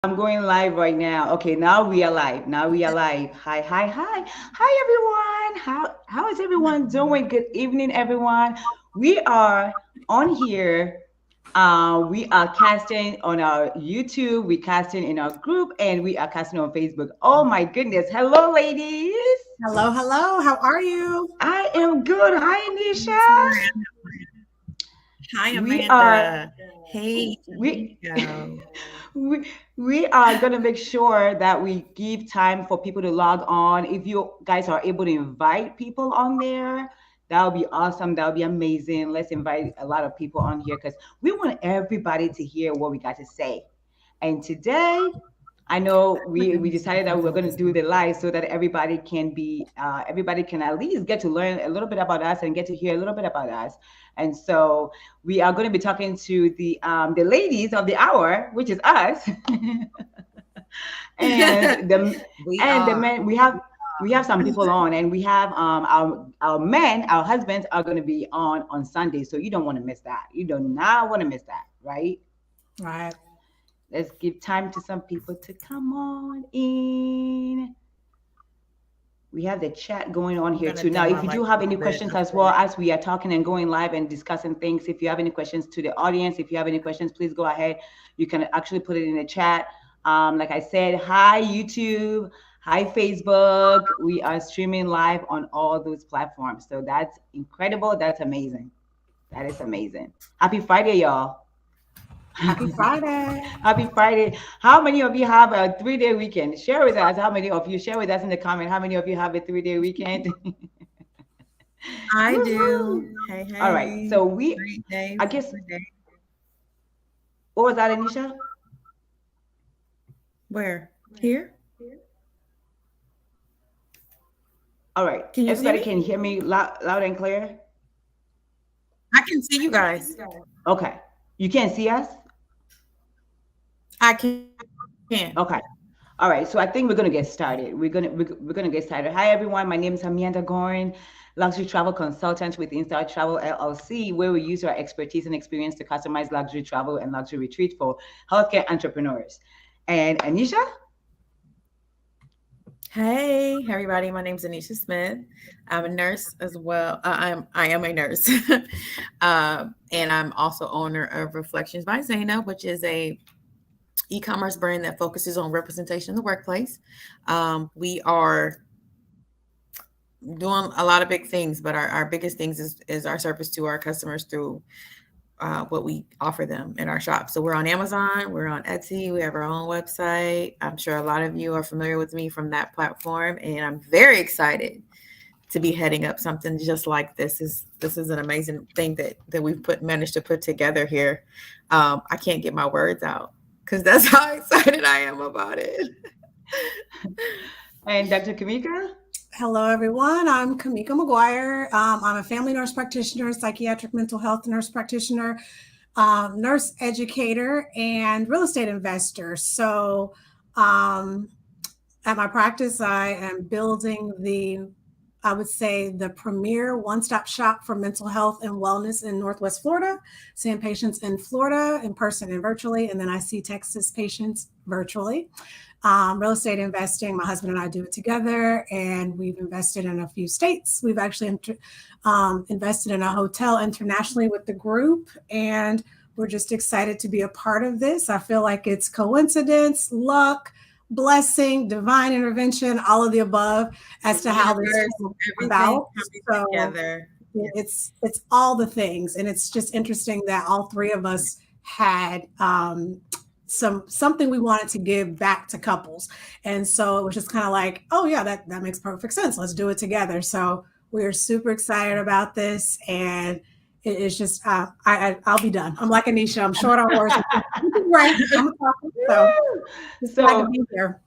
I'm going live right now. Okay, now we are live. Now we are live. Hi, hi, hi. Hi everyone. How is everyone doing? Good evening, everyone. We are on here. We are casting on our YouTube, we casting in our group, and we are casting on Facebook. Oh my goodness. Hello, ladies. Hello, hello. How are you? I am good. Hi, Miss Nisha. Miranda. Hi, We are Amanda. Hey, we Tamiko. we, we are going to make sure that we give time for people to log on. If you guys are able to invite people on there, that would be awesome. That would be amazing. Let's invite a lot of people on here because we want everybody to hear what we got to say. And today, I know we decided that we were going to do the live so that everybody can at least get to learn a little bit about us and get to hear a little bit about us. And so we are going to be talking to the ladies of the hour, which is us, and the We and the are. men. We have some people on, and we have our men, our husbands are going to be on Sunday. So you don't want to miss that. You do not want to miss that, right? Right. Let's give time to some people to come on in. We have the chat going on I'm here gonna too. Now, dim if my you do light have a any little bit. questions as well as we are talking and going live and discussing things, if you have any questions to the audience, if you have any questions, please go ahead. You can actually put it in the chat. Like I said, hi YouTube, hi Facebook. We are streaming live on all those platforms. So that's incredible. That's amazing. That is amazing. Happy Friday, y'all. Happy Friday. Happy Friday. How many of you have a 3 day weekend? Share with us. How many of you share with us in the comment? How many of you have a 3 day weekend? I do. Woohoo! Hey, All right. hey. So we, 3 days, I guess, 4 days. what was that, Anisha? Where? Here? All right. Can you see Everybody me? can hear me loud and clear? I can see you guys. Okay. You can't see us? I can. Okay. All right, so I think we're gonna get started. We're gonna get started. Hi everyone, my name is Amanda Gorin, luxury travel consultant with Instar Travel LLC, where we use our expertise and experience to customize luxury travel and luxury retreat for healthcare entrepreneurs. And Anisha, Hey, everybody. My name's Anisha Smith. I'm a nurse as well. I am a nurse. And I'm also owner of Reflections by Zaina, which is a e-commerce brand that focuses on representation in the workplace. We are doing a lot of big things, but our biggest things is our service to our customers through what we offer them in our shop. So we're on Amazon, we're on Etsy, we have our own website. I'm sure a lot of you are familiar with me from that platform, and I'm very excited to be heading up something just like this. Is an amazing thing that we've managed to put together here. I can't get my words out because that's how excited I am about it. and Dr. Kamika. Hello, everyone. I'm Kamika McGuire. I'm a family nurse practitioner, psychiatric mental health nurse practitioner, nurse educator, and real estate investor. So, um, at my practice, I am building I would say, the premier one stop shop for mental health and wellness in Northwest Florida, seeing patients in Florida in person and virtually. And then I see Texas patients virtually. Real estate investing, my husband and I do it together, and we've invested in a few states. We've actually invested in a hotel internationally with the group, and we're just excited to be a part of this. I feel like it's coincidence, luck, blessing, divine intervention, all of the above as to how this Universe, came everything about. coming So together. it's all the things, and it's just interesting that all three of us had something we wanted to give back to couples, and so it was just kind of like, oh yeah, that makes perfect sense. Let's do it together. So we are super excited about this, and it's just I'll be done. I'm like Anisha. I'm short on words. Right. I'm a talker, so just glad to So be here.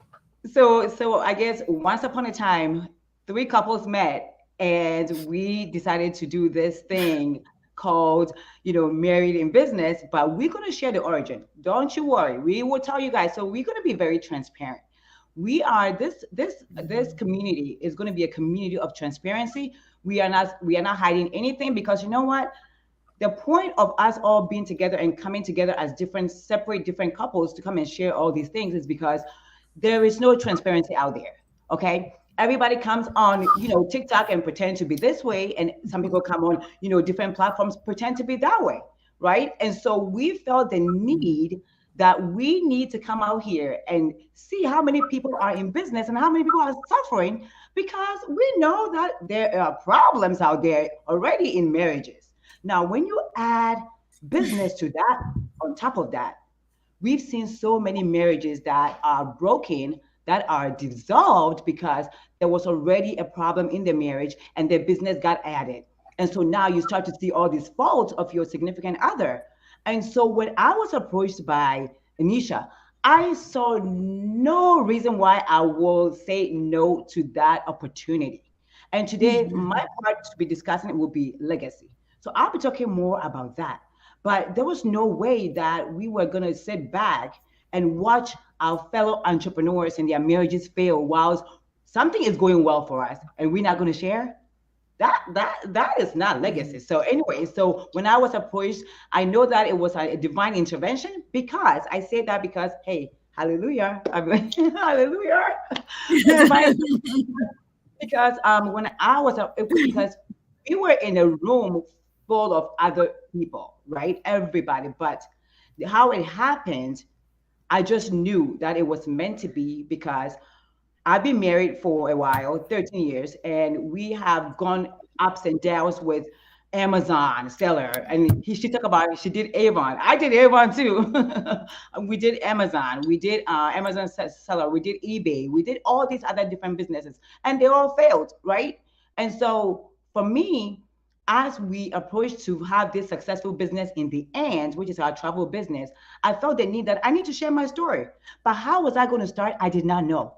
so I guess once upon a time, three couples met and we decided to do this thing called, Married in Business, but we're going to share the origin. Don't you worry. We will tell you guys. So we're going to be very transparent. This community is going to be a community of transparency. We are not hiding anything because you know what? the point of us all being together and coming together as different, separate, different couples to come and share all these things is because there is no transparency out there. Okay. Everybody comes on, TikTok and pretend to be this way. And some people come on, different platforms, pretend to be that way. Right. And so we felt the need that we need to come out here and see how many people are in business and how many people are suffering, because we know that there are problems out there already in marriages. Now, when you add business to that, on top of that, we've seen so many marriages that are broken, that are dissolved because there was already a problem in the marriage and their business got added. And so now you start to see all these faults of your significant other. And so when I was approached by Anisha, I saw no reason why I will say no to that opportunity. And today, my part to be discussing will be legacy. So I'll be talking more about that. But there was no way that we were going to sit back and watch our fellow entrepreneurs and their marriages fail whilst something is going well for us and we're not going to share. That is not legacy. So anyway, so when I was approached, I know that it was a divine intervention, because I say that because, hey, hallelujah, hallelujah. Divine, because when I was because we were in a room full of other people, right? Everybody, but how it happened, I just knew that it was meant to be, because I've been married for a while, 13 years, and we have gone ups and downs with Amazon seller. And she talked about it. She did Avon. I did Avon too. We did Amazon. We did Amazon seller. We did eBay. We did all these other different businesses, and they all failed, right? And so for me, as we approach to have this successful business in the end, which is our travel business, I felt the need that I need to share my story. But how was I going to start? I did not know.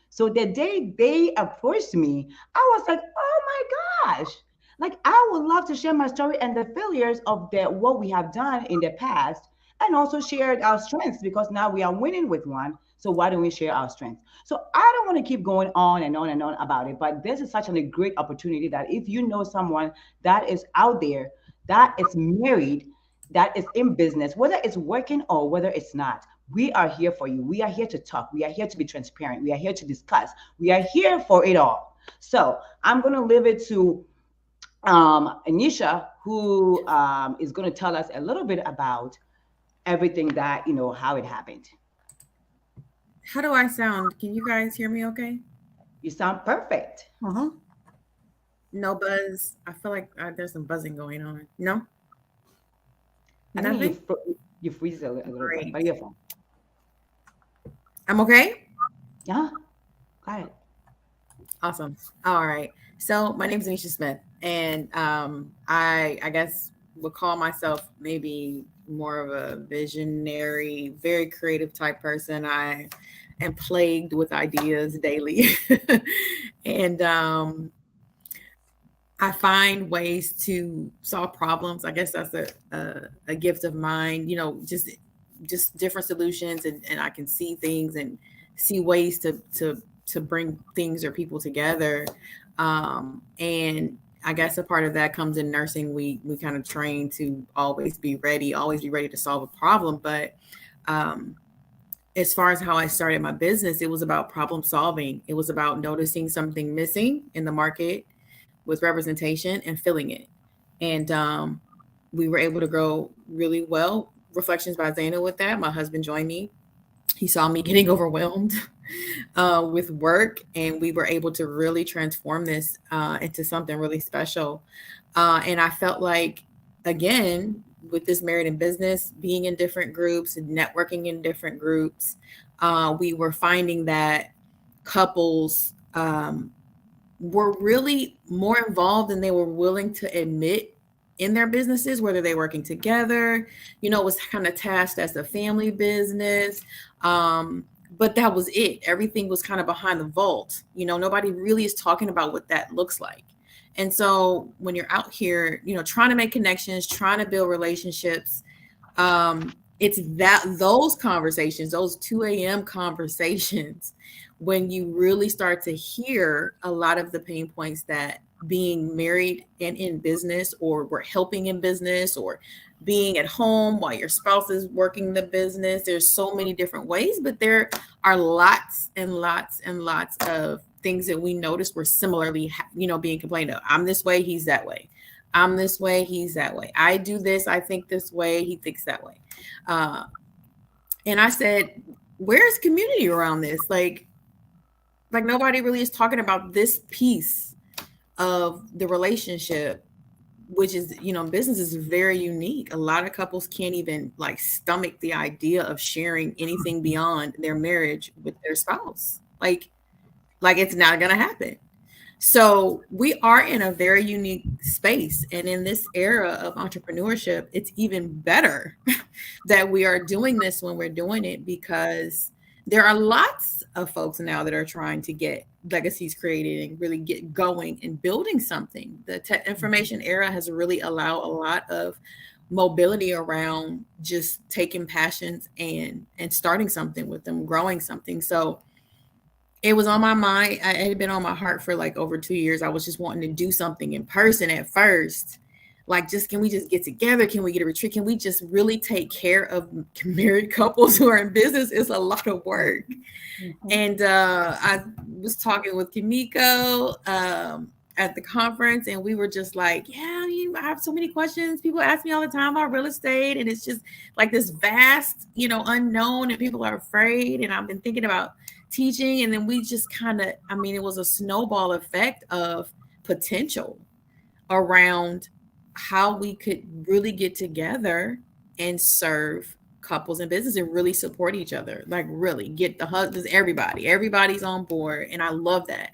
So the day they approached me, I was like, oh my gosh. Like, I would love to share my story and the failures of what we have done in the past, and also share our strengths, because now we are winning with one. So why don't we share our strengths? So I don't want to keep going on and on and on about it, but this is such a great opportunity that if you know someone that is out there, that is married, that is in business, whether it's working or whether it's not, we are here for you. We are here to talk. We are here to be transparent. We are here to discuss. We are here for it all. So I'm going to leave it to Anisha, who is going to tell us a little bit about everything that, how it happened. How do I sound? Can you guys hear me okay? You sound perfect. Uh-huh. No buzz. I feel like there's some buzzing going on. No? I think Nothing? you freeze a little bit, Great. but you're fine. I'm okay? Yeah, got it. Awesome. All right. So my name is Anisha Smith, and I guess would call myself maybe more of a visionary, very creative type person. I am plagued with ideas daily, and I find ways to solve problems. I guess that's a gift of mine. Just different solutions, and I can see things and see ways to bring things or people together. And I guess a part of that comes in nursing. We kind of train to always be ready to solve a problem. But as far as how I started my business, it was about problem solving. It was about noticing something missing in the market with representation and filling it. And we were able to grow really well. Reflections by Zana with that. My husband joined me. He saw me getting overwhelmed with work, and we were able to really transform this into something really special. And I felt like, again, with this married in business, being in different groups and networking in different groups, we were finding that couples were really more involved than they were willing to admit in their businesses, whether they're working together. It was kind of tasked as a family business. But that was it. Everything was kind of behind the vault. Nobody really is talking about what that looks like. And so when you're out here, trying to make connections, trying to build relationships, it's those conversations, those 2 a.m. conversations, when you really start to hear a lot of the pain points that being married and in business, or we're helping in business, or being at home while your spouse is working the business. There's so many different ways, but there are lots and lots and lots of things that we notice were similarly, being complained of. I'm this way, he's that way. I'm this way, he's that way. I do this, I think this way, he thinks that way. And I said, where's community around this? Like nobody really is talking about this piece of the relationship, which is, business is very unique. A lot of couples can't even like stomach the idea of sharing anything beyond their marriage with their spouse. Like it's not going to happen. So we are in a very unique space. And in this era of entrepreneurship, it's even better that we are doing this when we're doing it, because there are lots of folks now that are trying to get legacies created and really get going and building something. The information era has really allowed a lot of mobility around just taking passions and starting something with them, growing something. So it was on my mind. It had been on my heart for like over 2 years. I was just wanting to do something in person at first. Like, can we just get together? Can we get a retreat? Can we just really take care of married couples who are in business? It's a lot of work. Mm-hmm. And I was talking with Kimiko at the conference, and we were just like, yeah, I have so many questions. People ask me all the time about real estate, and it's just like this vast, unknown, and people are afraid. And I've been thinking about teaching, and then we just it was a snowball effect of potential around how we could really get together and serve couples in business and really support each other, like really get the husbands, everybody's on board. And I love that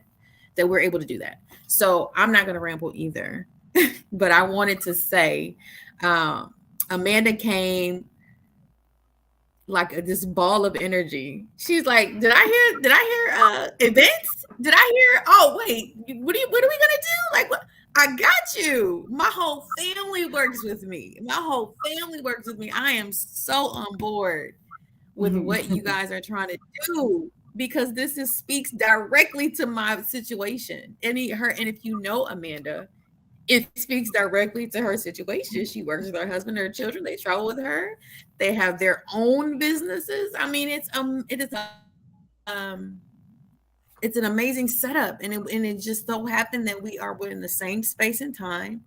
we're able to do that. So I'm not going to ramble either, but I wanted to say, Amanda came like this ball of energy. She's like, did I hear events? Did I hear, oh wait, what are we gonna do? Like, what? I got you. My whole family works with me. I am so on board with what you guys are trying to do, because this speaks directly to my situation. And if you know Amanda, it speaks directly to her situation. She works with her husband, her children. They travel with her. They have their own businesses. I mean, it's an amazing setup, and it just so happened that we're in the same space and time,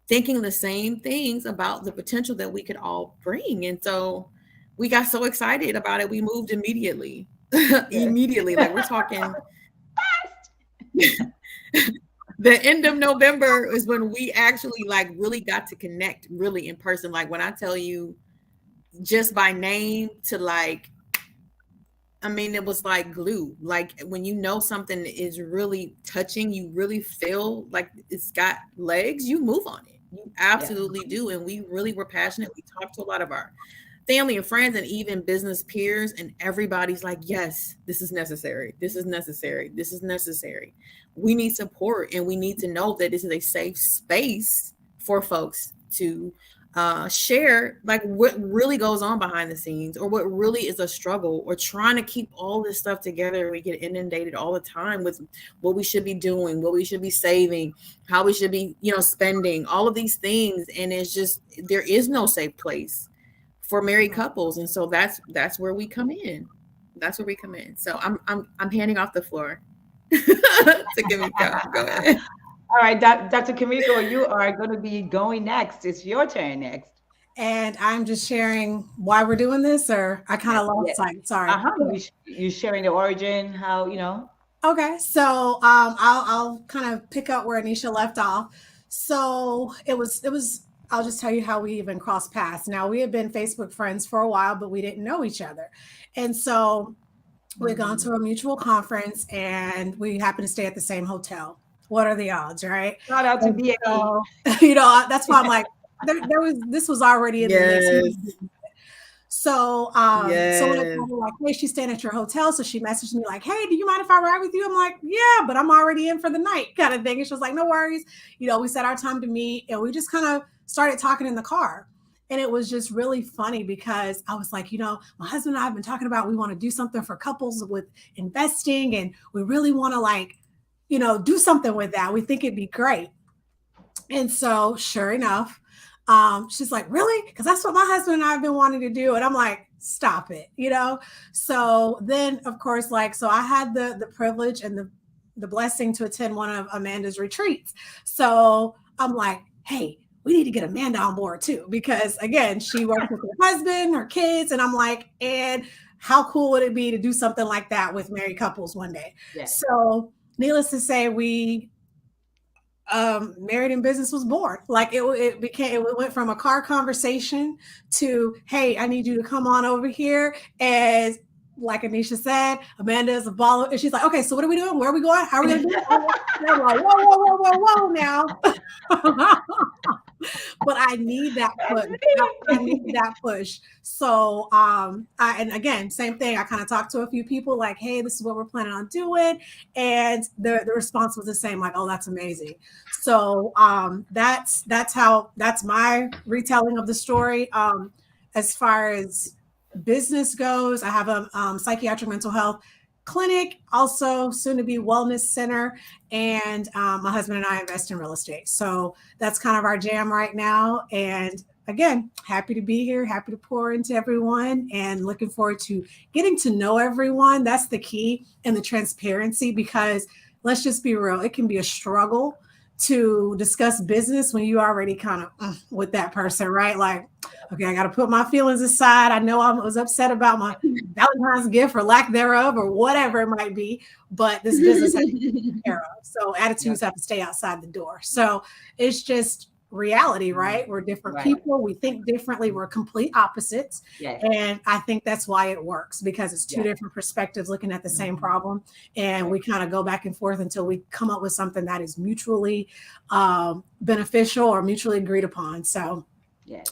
thinking the same things about the potential that we could all bring. And so we got so excited about it, we moved immediately. Immediately, like we're talking. The end of November is when we actually like really got to connect really in person. Like when I tell you just by name to like, it was like glue. Like when you know something is really touching, you really feel like it's got legs, you move on it. You absolutely do. And we really were passionate. We talked to a lot of our family and friends and even business peers, and everybody's like, yes, this is necessary. This is necessary. This is necessary. We need support, and we need to know that this is a safe space for folks to share like what really goes on behind the scenes, or what really is a struggle, or trying to keep all this stuff together. We get inundated all the time with what we should be doing, what we should be saving, how we should be, spending, all of these things. And it's just, there is no safe place for married couples. And so that's where we come in. So I'm handing off the floor to Kimiko. Go ahead. All right, Dr. Kimiko, you are going to be going next. It's your turn next. And I'm just sharing why we're doing this, or I kind of lost sight. Sorry. You sharing the origin, how, Okay, so I'll kind of pick up where Anisha left off. So it was. I'll just tell you how we even crossed paths. Now, we had been Facebook friends for a while, but we didn't know each other. And so we'd gone to a mutual conference, and we happened to stay at the same hotel. What are the odds, right? Shout out to BA. So, that's why I'm like, this was already in the mix. So, so when I told her like, hey, she's staying at your hotel. So she messaged me like, hey, do you mind if I ride with you? I'm like, yeah, but I'm already in for the night kind of thing. And she was like, no worries. We set our time to meet, and we just kind of started talking in the car. And it was just really funny because I was like, my husband and I have been talking about, we want to do something for couples with investing, and we really want to like do something with that. We think it'd be great. And so, sure enough, she's like, really? Because that's what my husband and I have been wanting to do. And I'm like, stop it. So then, of course, so I had the privilege and the blessing to attend one of Amanda's retreats. So I'm like, hey, we need to get Amanda on board too, because again, she works with her husband, her kids, and I'm like, and how cool would it be to do something like that with married couples one day? Yes. So needless to say, we Married in Business was born. It went from a car conversation to, hey, I need you to come on over here. And like Anisha said, Amanda is a baller. And she's like, okay, so what are we doing? Where are we going? How are we going to do it? And I'm like, whoa now. But I need that push. I need that push. So, and again, same thing. I kind of talked to a few people like, hey, this is what we're planning on doing. And the response was the same, like, oh, that's amazing. So that's my retelling of the story. As far as business goes, I have a psychiatric mental health clinic, also soon to be wellness center, and my husband and I invest in real estate. So that's kind of our jam right now. And again, happy to be here, happy to pour into everyone, and looking forward to getting to know everyone. That's the key, and the transparency, because let's just be real, it can be a struggle to discuss business when you already kind of with that person, right? Like, okay, I got to put my feelings aside. I know I was upset about my Valentine's gift or lack thereof or whatever it might be, but this business has to be taken care of. So attitudes have to stay outside the door. So it's just reality, right? We're different people. We think differently. We're complete opposites. Yes. And I think that's why it works, because it's two different perspectives looking at the same problem. And we kind of go back and forth until we come up with something that is mutually beneficial or mutually agreed upon. So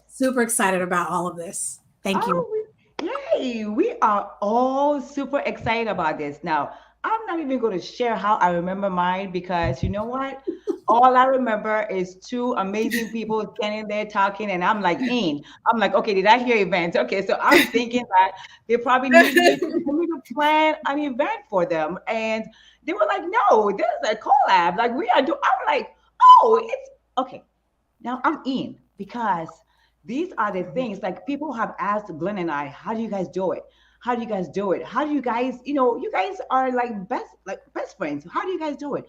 super excited about all of this. Thank you. Yay. We are all super excited about this. Now, I'm not even going to share how I remember mine, because you know what? All I remember is two amazing people standing there talking, and I'm like, I'm like, okay, did I hear events? Okay, so I'm thinking that they probably need me to plan an event for them. And they were like, no, this is a collab. Like, we are doing, I'm like, oh, it's okay. Now I'm in, because these are the things, like, people have asked Glenn and I, how do you guys do it? How do you guys do it? How do you guys, you guys are like best friends. How do you guys do it?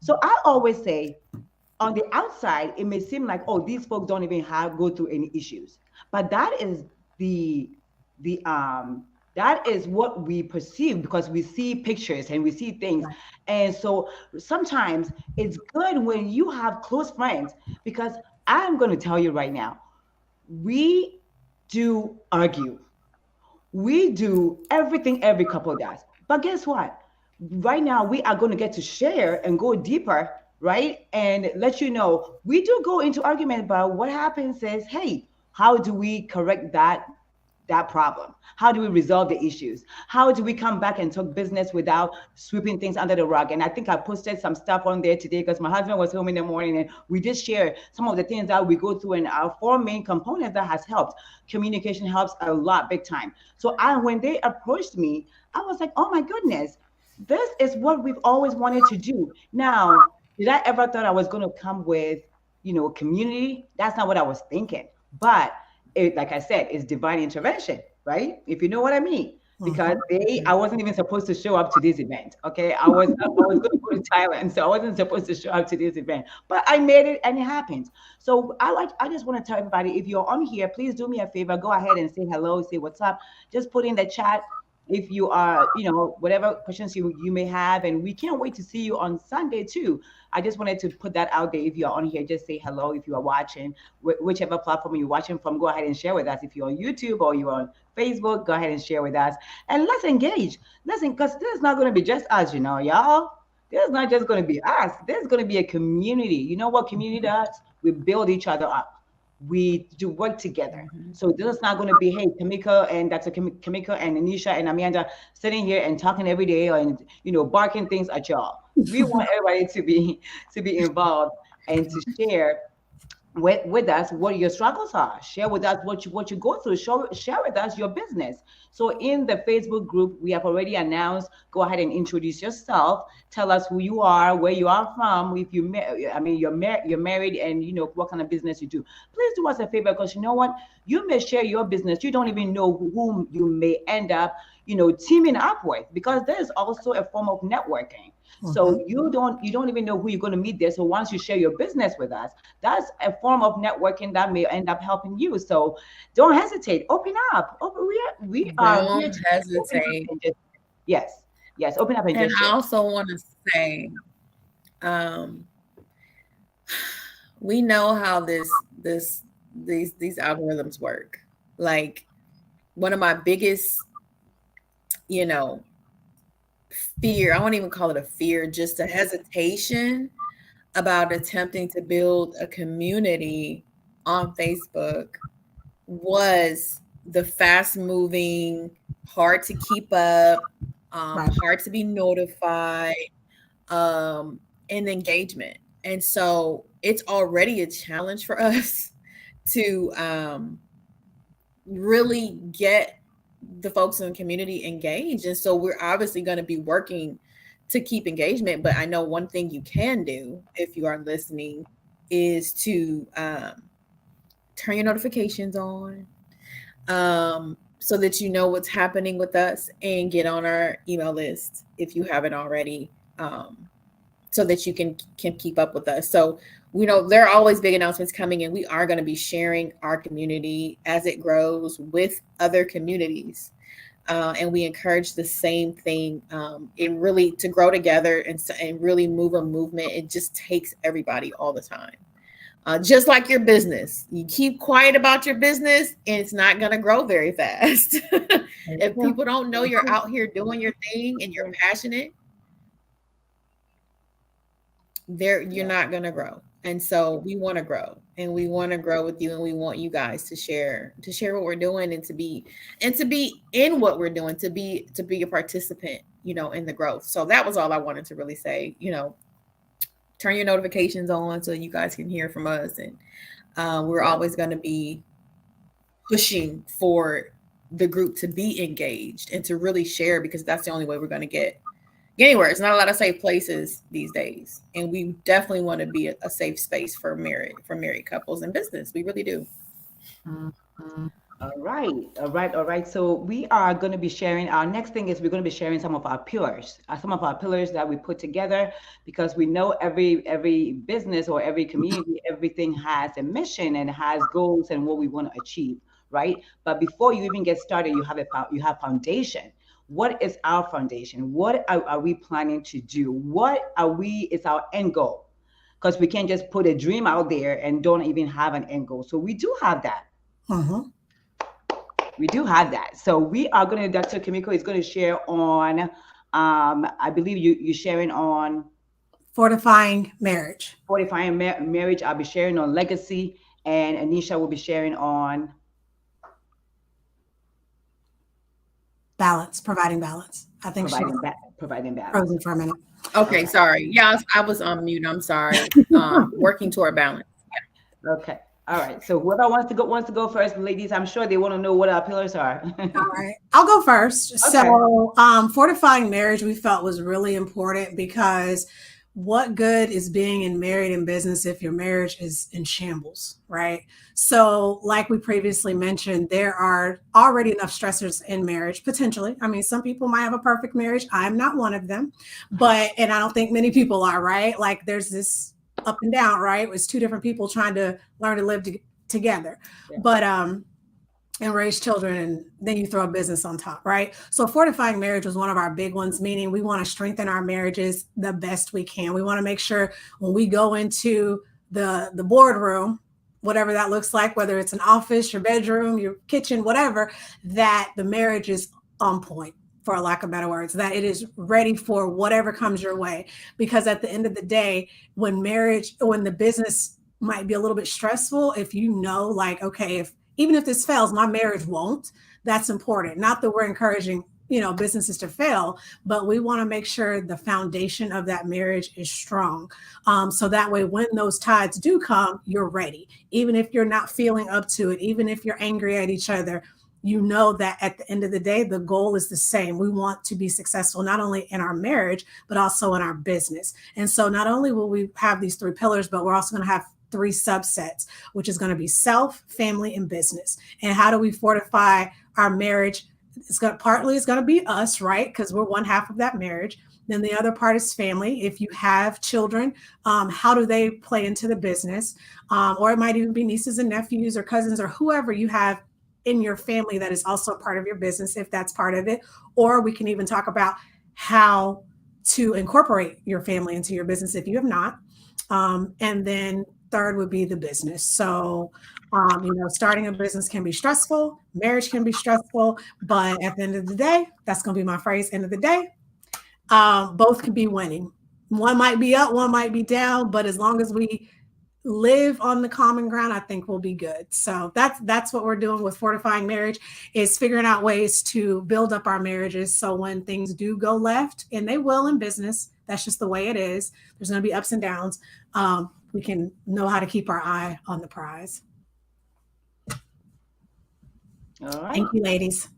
So I always say, on the outside, it may seem like, oh, these folks don't even go through any issues. But that is that is what we perceive, because we see pictures and we see things. And so sometimes it's good when you have close friends, because I'm going to tell you right now, we do argue. We do everything every couple does. But guess what? Right now, we are going to get to share and go deeper, right? And let you know, we do go into argument, but what happens is, hey, how do we correct that problem? How do we resolve the issues? How do we come back and talk business without sweeping things under the rug? And I think I posted some stuff on there today, because my husband was home in the morning, and we did share some of the things that we go through, and our 4 main components that has helped. Communication helps a lot, big time. So when they approached me, I was like, oh my goodness, this is what we've always wanted to do. Now, did I ever thought I was going to come with, community? That's not what I was thinking. But like I said, it's divine intervention, right? If you know what I mean. Because I wasn't even supposed to show up to this event. Okay. I was going to go to Thailand. So I wasn't supposed to show up to this event, but I made it, and it happened. So I just want to tell everybody, if you're on here, please do me a favor, go ahead and say hello, say what's up. Just put in the chat if you are, whatever questions you may have. And we can't wait to see you on Sunday too. I just wanted to put that out there. If you're on here, just say hello. If you are watching, whichever platform you're watching from, go ahead and share with us. If you're on YouTube or you're on Facebook, go ahead and share with us. And let's engage. Listen, because this is not going to be just us, y'all. This is not just going to be us. This is going to be a community. You know what community does? We build each other up. We do work together. So this is not going to be, hey, Kamika and Dr. Kamika and Anisha and Amanda sitting here and talking every day, and barking things at y'all. We want everybody to be involved and to share with us what your struggles are. Share with us what you go through. Share with us your business. So in the Facebook group, we have already announced. Go ahead and introduce yourself. Tell us who you are, where you are from. If you, I mean, you're married, and you know what kind of business you do. Please do us a favor, because you know what, you may share your business. You don't even know whom you may end up, teaming up with, because there is also a form of networking. So Mhm. you don't even know who you're going to meet there. So once you share your business with us, that's a form of networking that may end up helping you. So don't hesitate. Open up. Open, we are here Don't to open up hesitate. and just, yes, yes, open up and And just I share. also want to say, um, we know how these algorithms work. Like, one of my biggest, you know, fear, I won't even call it a fear, just a hesitation about attempting to build a community on Facebook was the fast moving, hard to keep up, Right. hard to be notified, and engagement. And so it's already a challenge for us to really get the folks in the community engaged. And so we're obviously going to be working to keep engagement. But I know one thing you can do if you are listening is to turn your notifications on, so that you know what's happening with us, and get on our email list if you haven't already, so that you can keep up with us. So we know there are always big announcements coming, and we are going to be sharing our community as it grows with other communities. And we encourage the same thing. It really, to grow together and really move a movement, it just takes everybody all the time. Just like your business, you keep quiet about your business, and it's not going to grow very fast. If Yeah. people don't know you're out here doing your thing and you're passionate, you're Yeah. not going to grow. And so we want to grow, and we want to grow with you, and we want you guys to share what we're doing, and to be in what we're doing, to be a participant, in the growth. So that was all I wanted to really say. Turn your notifications on so you guys can hear from us, and we're Yeah. always going to be pushing for the group to be engaged and to really share, because that's the only way we're going to get anywhere. It's not a lot of safe places these days, and we definitely want to be a safe space for married couples in business. We really do. All right, all right, all right. So we are going to be sharing. Our next thing is we're going to be sharing some of our pillars that we put together, because we know every business or every community, everything has a mission and has goals and what we want to achieve, right? But before you even get started, you have foundation. What is our foundation? What are we planning to do? What are we? Is our end goal? Because we can't just put a dream out there and don't even have an end goal. So we do have that. Mhm. We do have that. So we are going to, Dr. Kimiko is going to share on, I believe you're sharing on Fortifying marriage, fortifying marriage. I'll be sharing on legacy, and Anisha will be sharing on balance, providing balance. I think she's providing balance. frozen for a minute. Okay, Okay. sorry. Yeah, I was on mute. I'm sorry. Working toward balance. Okay. All right. So whoever wants to go first, ladies, I'm sure they want to know what our pillars are. All right, I'll go first. Okay. So, fortifying marriage we felt was really important because what good is being in married in business if your marriage is in shambles, right? So, like we previously mentioned, there are already enough stressors in marriage, potentially. I mean, some people might have a perfect marriage. I'm not one of them, and I don't think many people are, right? Like, there's this up and down, right? It's two different people trying to learn to live together. Yeah. But, and raise children, and then you throw a business on top, right? So fortifying marriage was one of our big ones, meaning we want to strengthen our marriages the best we can. We want to make sure when we go into the boardroom, whatever that looks like, whether it's an office, your bedroom, your kitchen, whatever, that the marriage is on point, for lack of better words, that it is ready for whatever comes your way. Because at the end of the day, when the business might be a little bit stressful, if you know, like, okay, if even if this fails, my marriage won't. That's important. Not that we're encouraging, businesses to fail, but we want to make sure the foundation of that marriage is strong. So that way, when those tides do come, you're ready. Even if you're not feeling up to it, even if you're angry at each other, you know that at the end of the day, the goal is the same. We want to be successful, not only in our marriage, but also in our business. And so not only will we have these three pillars, but we're also going to have three subsets, which is going to be self, family, and business. And how do we fortify our marriage? Partly it's going to be us, right? Because we're one half of that marriage. Then the other part is family. If you have children, how do they play into the business? Or it might even be nieces and nephews or cousins or whoever you have in your family that is also part of your business, if that's part of it. Or we can even talk about how to incorporate your family into your business if you have not. And then third would be the business. So, starting a business can be stressful, marriage can be stressful, but at the end of the day, that's going to be my phrase, end of the day, both can be winning. One might be up, one might be down, but as long as we live on the common ground, I think we'll be good. So that's what we're doing with fortifying marriage, is figuring out ways to build up our marriages. So when things do go left, and they will in business, that's just the way it is. There's going to be ups and downs. We can know how to keep our eye on the prize. All right. Thank you, ladies.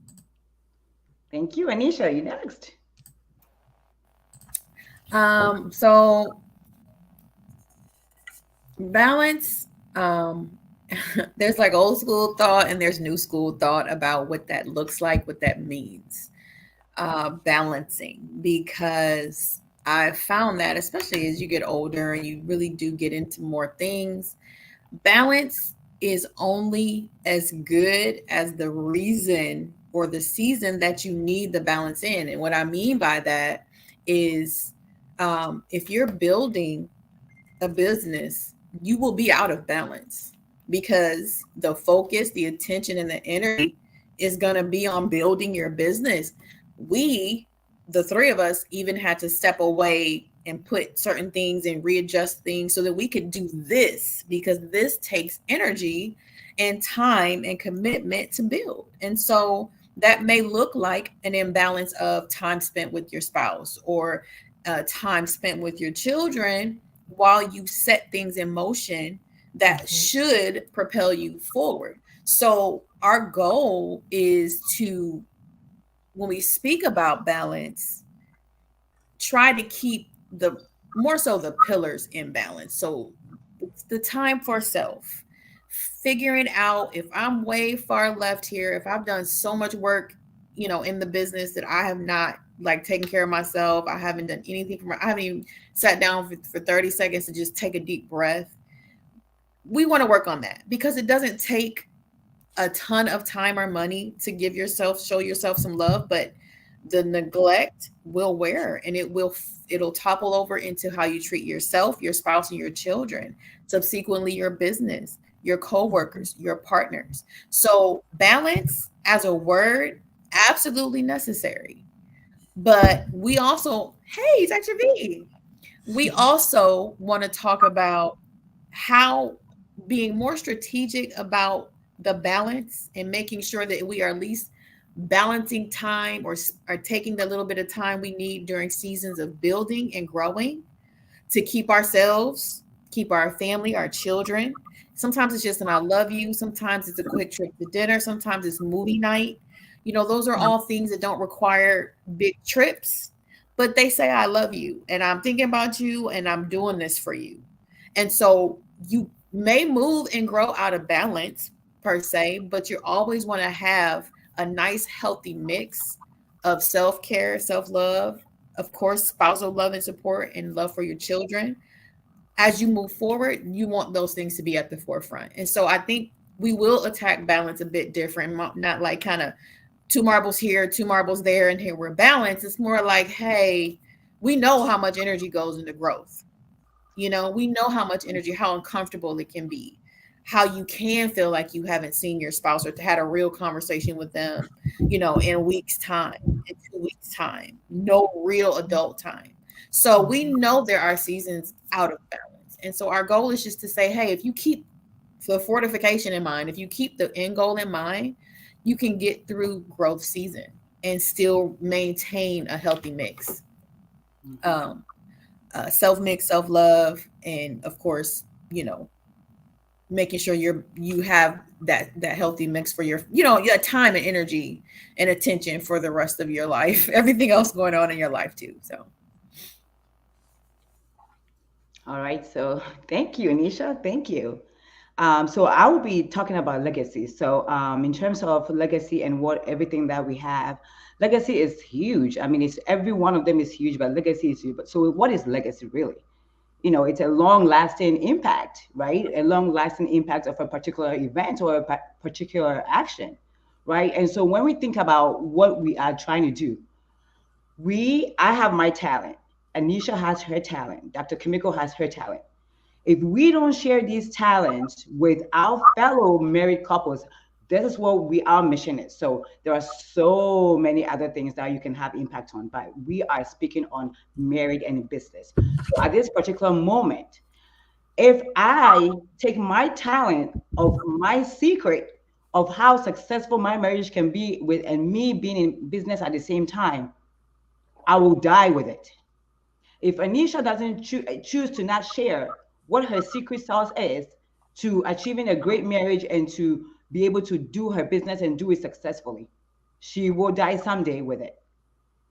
Thank you. Anisha, you next. So balance, there's like old school thought and there's new school thought about what that looks like, what that means, balancing, because I've found that especially as you get older and you really do get into more things, balance is only as good as the reason or the season that you need the balance in. And what I mean by that is, if you're building a business, you will be out of balance because the focus, the attention, and the energy is going to be on building your business. The three of us, even had to step away and put certain things and readjust things so that we could do this, because this takes energy and time and commitment to build. And so that may look like an imbalance of time spent with your spouse or time spent with your children while you set things in motion that should propel you forward. So our goal is to, when we speak about balance, try to keep more so the pillars in balance. So the time for self, figuring out if I'm way far left here, if I've done so much work, in the business that I have not taken care of myself. I haven't done anything I haven't even sat down for 30 seconds to just take a deep breath. We want to work on that because it doesn't take a ton of time or money to show yourself some love, but the neglect will wear, and it'll topple over into how you treat yourself, your spouse, and your children, subsequently your business, your coworkers, your partners. So balance as a word, absolutely necessary. But we also, hey, Dr. V, we also want to talk about how being more strategic about the balance and making sure that we are at least balancing time or taking the little bit of time we need during seasons of building and growing to keep ourselves, keep our family, our children. Sometimes it's just an I love you. Sometimes it's a quick trip to dinner. Sometimes it's movie night. Those are all things that don't require big trips, but they say, I love you and I'm thinking about you and I'm doing this for you. And so you may move and grow out of balance per se, but you always want to have a nice, healthy mix of self-care, self-love, of course, spousal love and support, and love for your children. As you move forward, you want those things to be at the forefront. And so I think we will attack balance a bit different, not like kind of 2 marbles here, 2 marbles there, and here we're balanced. It's more like, hey, we know how much energy goes into growth. We know how much energy, how uncomfortable it can be, how you can feel like you haven't seen your spouse or had a real conversation with them, in a week's time, in 2 weeks' time, no real adult time. So we know there are seasons out of balance. And so our goal is just to say, hey, if you keep the fortification in mind, if you keep the end goal in mind, you can get through growth season and still maintain a healthy mix. Mhm. Self mix, self love, and of course, making sure you have that healthy mix for your time and energy and attention for the rest of your life. Everything else going on in your life too. So All right. So thank you, Anisha. Thank you. So I will be talking about legacy. So in terms of legacy and what everything that we have, legacy is huge. I mean, it's every one of them is huge, but legacy is huge. But so what is legacy really? It's a long lasting impact, right? A long lasting impact of a particular event or a particular action, right? And so when we think about what we are trying to do, I have my talent. Anisha has her talent. Dr. Kimiko has her talent. If we don't share these talents with our fellow married couples, this is what our mission is. So there are so many other things that you can have impact on, but we are speaking on married and business. So at this particular moment, if I take my talent of my secret of how successful my marriage can be with and me being in business at the same time, I will die with it. If Anisha doesn't choose to not share what her secret sauce is to achieving a great marriage and to be able to do her business and do it successfully, she will die someday with it.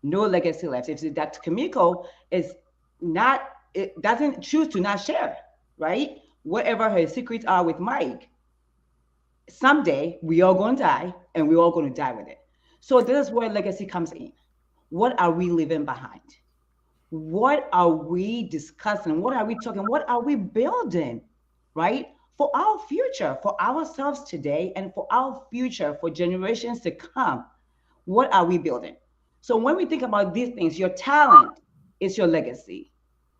No legacy left. If Dr. Kamiko is not, it doesn't choose to not share, right? Whatever her secrets are with Mike, someday we all going to die and we're all going to die with it. So this is where legacy comes in. What are we leaving behind? What are we discussing? What are we talking? What are we building, right? For our future, for ourselves today, and for our future, for generations to come. What are we building? So when we think about these things, your talent is your legacy,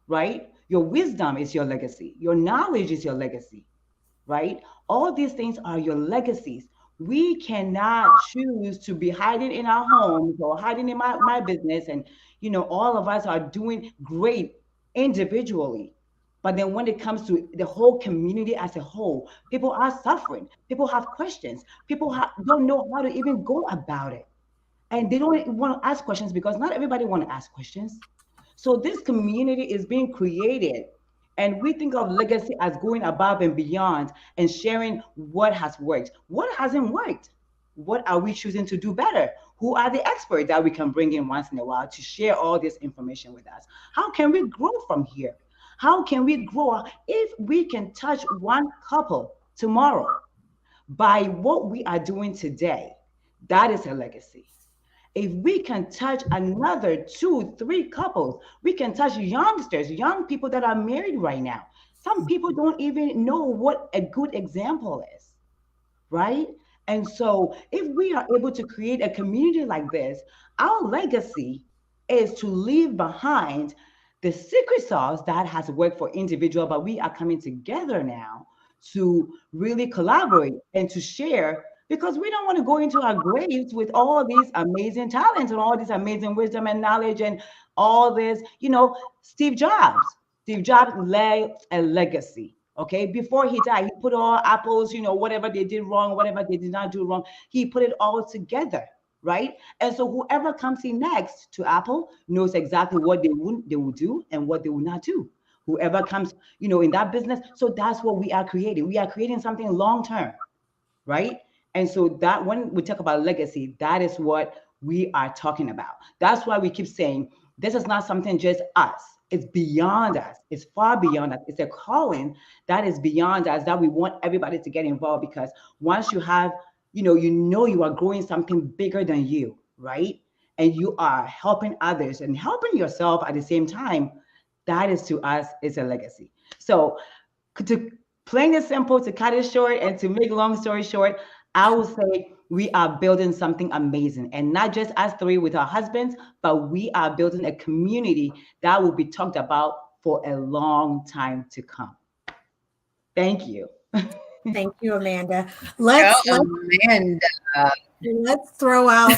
right? Your wisdom is your legacy. Your knowledge is your legacy, right? All these things are your legacies. We cannot choose to be hiding in our homes or hiding in my business. And, all of us are doing great individually. But then when it comes to the whole community as a whole, people are suffering. People have questions. People don't know how to even go about it. And they don't want to ask questions because not everybody want to ask questions. So this community is being created, and we think of legacy as going above and beyond and sharing what has worked. What hasn't worked? What are we choosing to do better? Who are the experts that we can bring in once in a while to share all this information with us? How can we grow from here? How can we grow if we can touch one couple tomorrow by what we are doing today? That is a legacy. If we can touch another two, three couples, we can touch youngsters, young people that are married right now. Some people don't even know what a good example is, right? And so, if we are able to create a community like this, our legacy is to leave behind the secret sauce that has worked for individual, but we are coming together now to really collaborate and to share because we don't want to go into our graves with all these amazing talents and all this amazing wisdom and knowledge and all this. Steve Jobs. Steve Jobs left a legacy. Okay, before he died, he put all Apple's, whatever they did wrong, whatever they did not do wrong, he put it all together, right? And so whoever comes in next to Apple knows exactly what they will do and what they will not do. Whoever comes, in that business. So that's what we are creating. We are creating something long term, right? And so that when we talk about legacy, that is what we are talking about. That's why we keep saying this is not something just us. It's beyond us. It's far beyond us. It's a calling that is beyond us that we want everybody to get involved because once you have, you are growing something bigger than you, right? And you are helping others and helping yourself at the same time. That is to us is a legacy. So to plain and simple, to cut it short and to make long story short, I would say we are building something amazing and not just us three with our husbands, but we are building a community that will be talked about for a long time to come. Thank you. Thank you, Amanda. yeah, Let's let's Amanda. let's throw out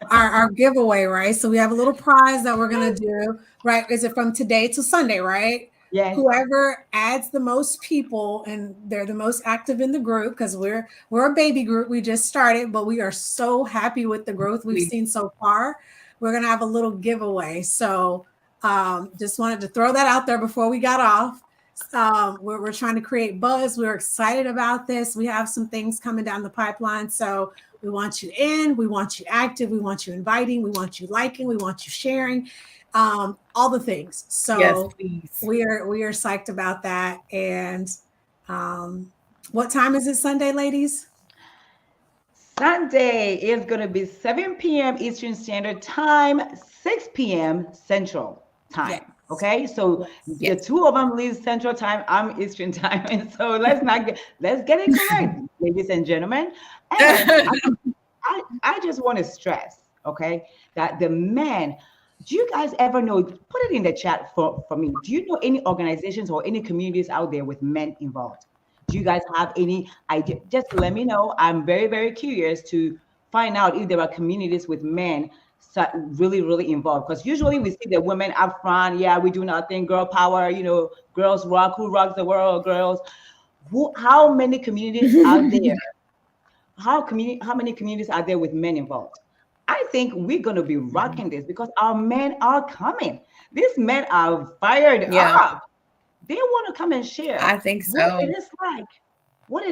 our giveaway, right? So we have a little prize that we're gonna do, right? Is it from today to Sunday, right? Yes. Whoever adds the most people and they're the most active in the group, because we're a baby group. We just started, but we are so happy with the growth we've seen so far. We're gonna have a little giveaway. So just wanted to throw that out there before we got off. We're trying to create buzz. We're excited about this. We have some things coming down the pipeline. So we want you in, we want you active, we want you inviting, we want you liking, we want you sharing, all the things. Yes, So please. we are psyched about that. And what time is it Sunday, ladies? Sunday is going to be 7 p.m. Eastern Standard Time, 6 p.m. Central Yes. Time. Okay, so Yes. the two of them leave Central Time. I'm Eastern Time, and so let's get it correct, ladies and gentlemen. And I just want to stress, okay, that the men. Do you guys ever know? Put it in the chat for me. Do you know any organizations or any communities out there with men involved? Do you guys have any idea? Just let me know. I'm very, very curious to find out if there are communities with men really, really involved. Because usually we see the women up front. Yeah, we do nothing. Girl power. Girls rock. Who rocks the world? Girls. How many communities are there? How many communities are there with men involved? I think we're gonna be rocking this because our men are coming. These men are fired Yeah, up. They want to come and share I think what so. it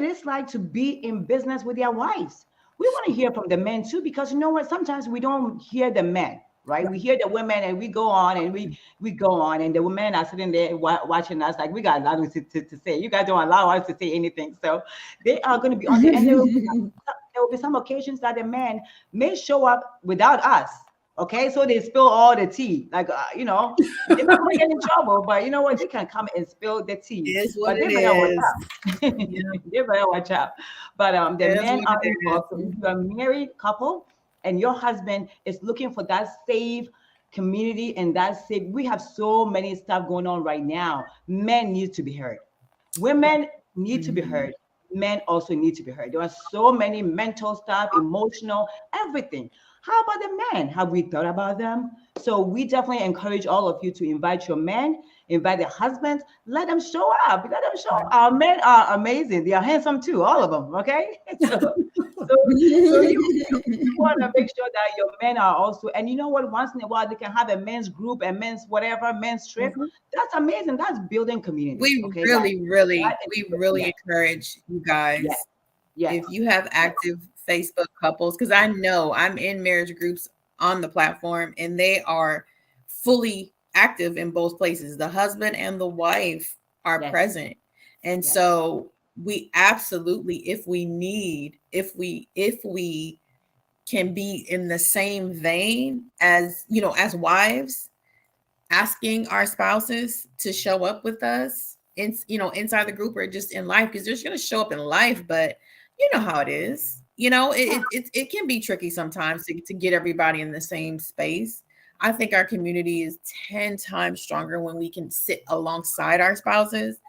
is like, to be in business with their wives. We want to hear from the men too, because you know what? Sometimes we don't hear the men, right? We hear the women and we go on and we go on, and the women are sitting there watching us like we got nothing to say. You guys don't allow us to say anything, so they are going to be on there, and there will be some occasions that the men may show up without us. Okay, so they spill all the tea, like they're not gonna get in trouble, but you know what? They can come and spill the It tea, is what but they it better watch is. out. Yeah, They better watch out. But the it is men what are it is. involved. So if you're a married couple and your husband is looking for that safe community and that safe, we have so many stuff going on right now. Men need to be heard. Women need to be Mhm. heard. Men also need to be heard. There are so many mental stuff, emotional, everything. How about the men? Have we thought about them? So we definitely encourage all of you to invite your men, invite their husbands, let them show up. Let them show up. Right. Our men are amazing. They are handsome too, all of them. Okay. So you want to make sure that your men are also, and you know what, once in a while they can have a men's group, a men's whatever, men's trip. Mhm. That's amazing. That's building community. We Okay, guys. really, really, That is, we really yes, encourage you yes, guys, yes, if you have active Facebook couples, because I know I'm in marriage groups on the platform and they are fully active in both places. The husband and the wife are yes, present. And yes, so we absolutely, if we can be in the same vein as, as wives, asking our spouses to show up with us inside the group or just in life, because they're just going to show up in life, but you know how it is. It can be tricky sometimes to get everybody in the same space. I think our community is 10 times stronger when we can sit alongside our spouses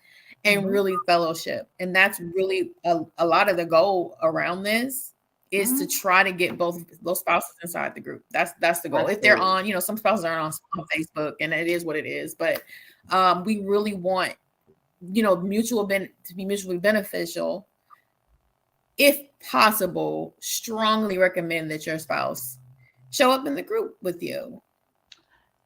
and mm-hmm, really fellowship. And that's really a lot of the goal around this, is to mm-hmm. try to get both those spouses inside the group. That's the goal. If they're Absolutely. on, some spouses aren't on Facebook, and it is what it is. But we really want, to be mutually beneficial. If possible, strongly recommend that your spouse show up in the group with you.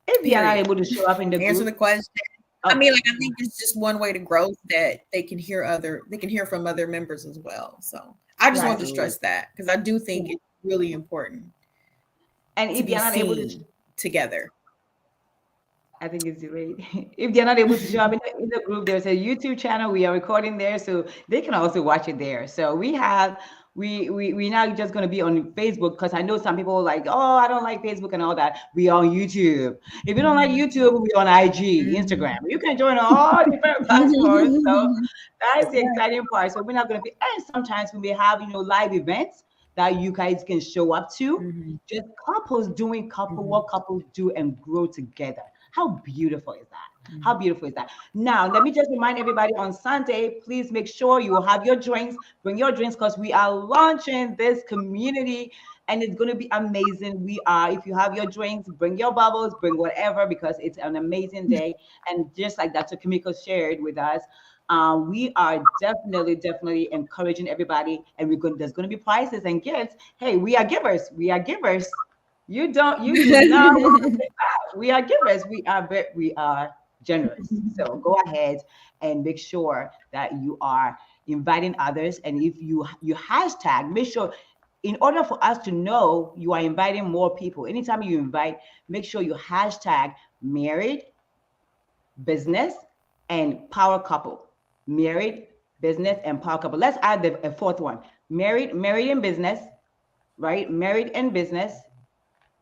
If you're not Period. able to show up in the Answer the group, question. I oh, mean, I think it's just one way to grow, that they can hear from other members as well. So I just want to absolutely. stress that, because I do think it's really important And to if be you're not able to, seen together. I think it's great. If they're not able to show up in the group, there's a YouTube channel. We are recording there, so they can also watch it there. So we now just going to be on Facebook, because I know some people are like, oh, I don't like Facebook and all that. We are on YouTube. If you don't like YouTube, we on IG, Instagram. Mhm. You can join all different platforms. So that's the Right. exciting part. So we're not going to be, and sometimes we may have live events that you guys can show up to. Mhm. Just couples doing Mhm. what couples do and grow together. How beautiful is that? How Mhm. beautiful is that? Now, let me just remind everybody, on Sunday, please make sure you have your drinks, bring your drinks, because we are launching this community and it's going to be amazing. We are, if you have your drinks, bring your bubbles, bring whatever, because it's an amazing day. And just like Dr. Kamiko shared with us, we are definitely encouraging everybody, and there's going to be prizes and gifts. Hey, we are givers. We are givers. You do not want to miss out. We are givers. We are generous. So go ahead and make sure that you are inviting others. And if you hashtag, make sure, in order for us to know you are inviting more people, anytime you invite, make sure you hashtag married, business, and power couple. Married, business, and power couple. Let's add a fourth one. Married in business, right? Married in business,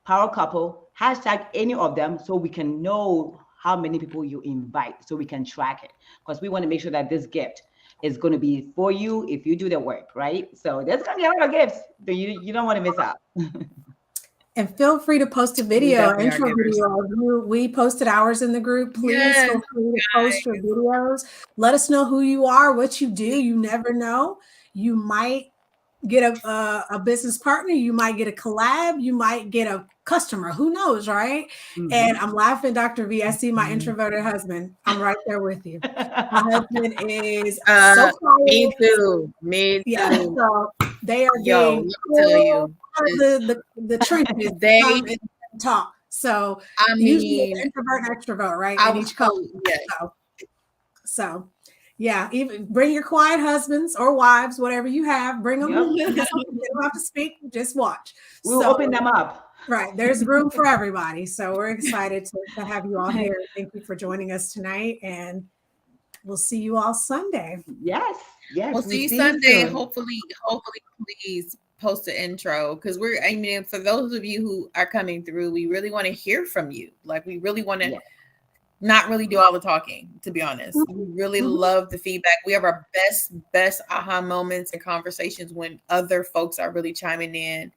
power couple, hashtag any of them, so we can know how many people you invite, so we can track it, because we want to make sure that this gift is going to be for you if you do the work, right? So there's going to be a lot of gifts that you don't want to miss out. And feel free to post a video, intro video. We posted ours in the group. Please feel free to post your videos. Let us know who you are, what you do. You never know. You might get a business partner. You might get a collab. You might get a customer. Who knows, right? Mm-hmm. And I'm laughing, Dr. V. I see my introverted husband. I'm right there with you. My husband is so quiet. Me too. Yeah, so they are being the trenches. They talk. So I mean, usually introvert and extrovert, right? In each couple. Yeah. So yeah, even bring your quiet husbands or wives, whatever you have. Bring them. Yep. They don't have to speak. Just watch. We'll open them up. Right. There's room for everybody. So we're excited to have you all here. Thank you for joining us tonight, and we'll see you all Sunday. Yes. We'll see you Sunday. Hopefully, please post an intro, because I mean, for those of you who are coming through, we really want to hear from you. Like, we really want to not really do all the talking, to be honest. We really love the feedback. We have our best aha moments and conversations when other folks are really chiming in.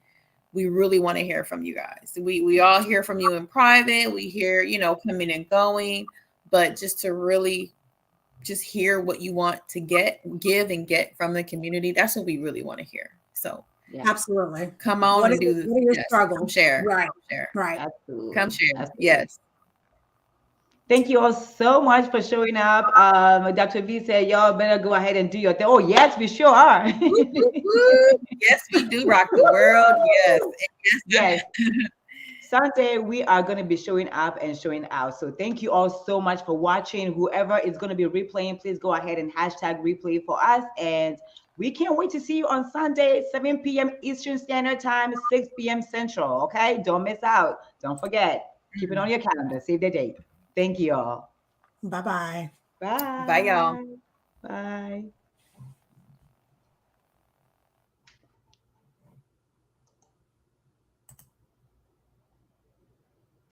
We really want to hear from you guys. We all hear from you in private. We hear, coming and going, but just to really just hear what you want to give and get from the community. That's what we really want to hear. So absolutely. Come on and do your struggle. Come share. Right. Share. Right. Absolutely. Come share. Absolutely. Yes. Thank you all so much for showing up. Dr. V said, y'all better go ahead and do your thing. Oh, yes, we sure are. Yes, we do rock the world. Yes. Sunday, we are going to be showing up and showing out. So thank you all so much for watching. Whoever is going to be replaying, please go ahead and hashtag replay for us. And we can't wait to see you on Sunday, 7 p.m. Eastern Standard Time, 6 p.m. Central. Okay? Don't miss out. Don't forget. Keep it on your calendar. Save the date. Thank you all. Bye-bye. Bye. Bye, y'all. Bye.